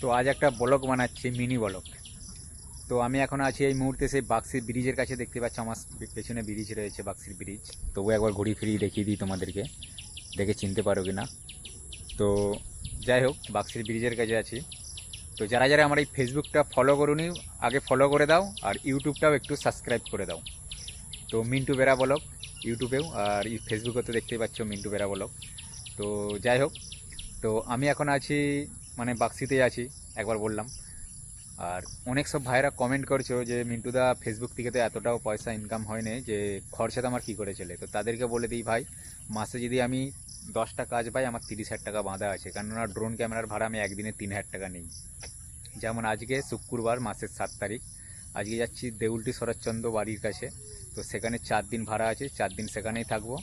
তো আজ একটা ব্লগ বানাচ্ছি, মিনি ব্লগ। তো আমি এখন আছি এই মুহূর্তে সেই বাক্সির ব্রিজের কাছে, দেখতে পাচ্ছ আমার পেছনে ব্রিজ রয়েছে, বাক্সির ব্রিজ। তবু একবার ঘুরিয়ে ফিরিয়ে দেখিয়ে দিই তোমাদেরকে, দেখে চিনতে পারো কি না। তো যাই হোক, বাক্সির ব্রিজের কাছে আছি। তো যারা যারা আমার এই ফেসবুকটা ফলো করুনি, আগে ফলো করে দাও, আর ইউটিউবটাও একটু সাবস্ক্রাইব করে দাও। তো মিন্টু বেরা ব্লগ ইউটিউবেও, আর এই ফেসবুকে তো দেখতেই পাচ্ছ মিন্টু বেরা ব্লগ। তো যাই হোক, তো আমি এখন আছি মানে বাক্সিতেই আছি, একবার বললাম। আর অনেক সব ভাইরা কমেন্ট করছো যে মিন্টুদা ফেসবুক থেকে তো এতটাও পয়সা ইনকাম হয় না, যে খরচাটা আমার কী করে চলে। তো তাদেরকে বলে দিই ভাই, মাসে যদি আমি 10টা কাজ পাই, আমার 30,000 টাকা বাঁধা আছে। কেননা ড্রোন ক্যামেরার ভাড়া আমি একদিনে 3,000 টাকা নিই। যেমন আজকে শুক্রবার, মাসের 7 তারিখ, আজকে যাচ্ছি দেউলটি শরৎচন্দ্র বাড়ির কাছে। তো সেখানে 4 দিন ভাড়া আছে, 4 দিন সেখানেই থাকবো।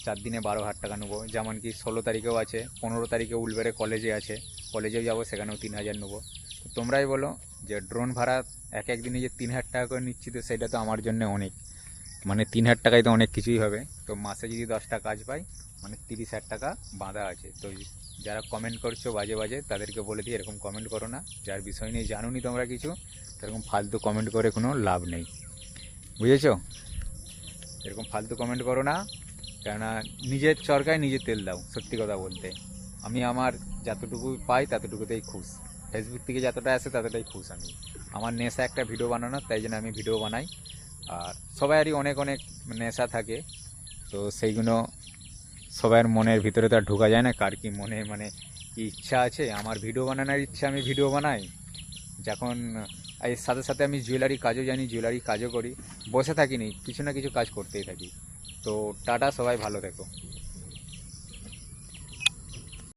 4 দিনে 12,000 টাকা নেবো। যেমন কি 16 তারিখেও আছে, 15 তারিখে উলবেড়ে কলেজে আছে, কলেজেও যাবো, সেখানেও 3,000 নেবো। তো তোমরাই বলো যে ড্রোন ভাড়া এক একদিনে যে 3,000 টাকা করে নিচ্ছি, তো সেটা তো আমার জন্য অনেক, মানে 3,000 টাকায় তো অনেক কিছুই হবে। তো মাসে যদি 10টা কাজ পাই, মানে 30,000 টাকা বাঁধা আছে। তো যারা কমেন্ট করছো বাজে বাজে, তাদেরকে বলে দিই এরকম কমেন্ট করো না। যার বিষয় নিয়ে জানুনি তোমরা কিছু, এরকম ফালতু কমেন্ট করে কোনো লাভ নেই, বুঝেছো? এরকম ফালতু কমেন্ট করো না, কেননা নিজের চরকায় নিজে তেল দাও। সত্যি কথা বলতে, আমি আমার যতটুকু পাই ততটুকুতেই খুশ। ফেসবুক থেকে যতটা আসে ততটাই খুশ আমি। আমার নেশা একটা ভিডিও বানানো, তাই জন্য আমি ভিডিও বানাই। আর সবাইয়েরই অনেক অনেক নেশা থাকে, তো সেইগুলো সবার মনের ভিতরে তো আর ঢোকা যায় না, কার কি মনে মানে কি ইচ্ছা আছে। আমার ভিডিও বানানোর ইচ্ছা, আমি ভিডিও বানাই। যখন এর সাথে সাথে আমি জুয়েলারি কাজও জানি, জুয়েলারি কাজও করি। বসে থাকিনি, কিছু না কিছু কাজ করতেই থাকি। তো টাটা, সবাই ভালো থেকো।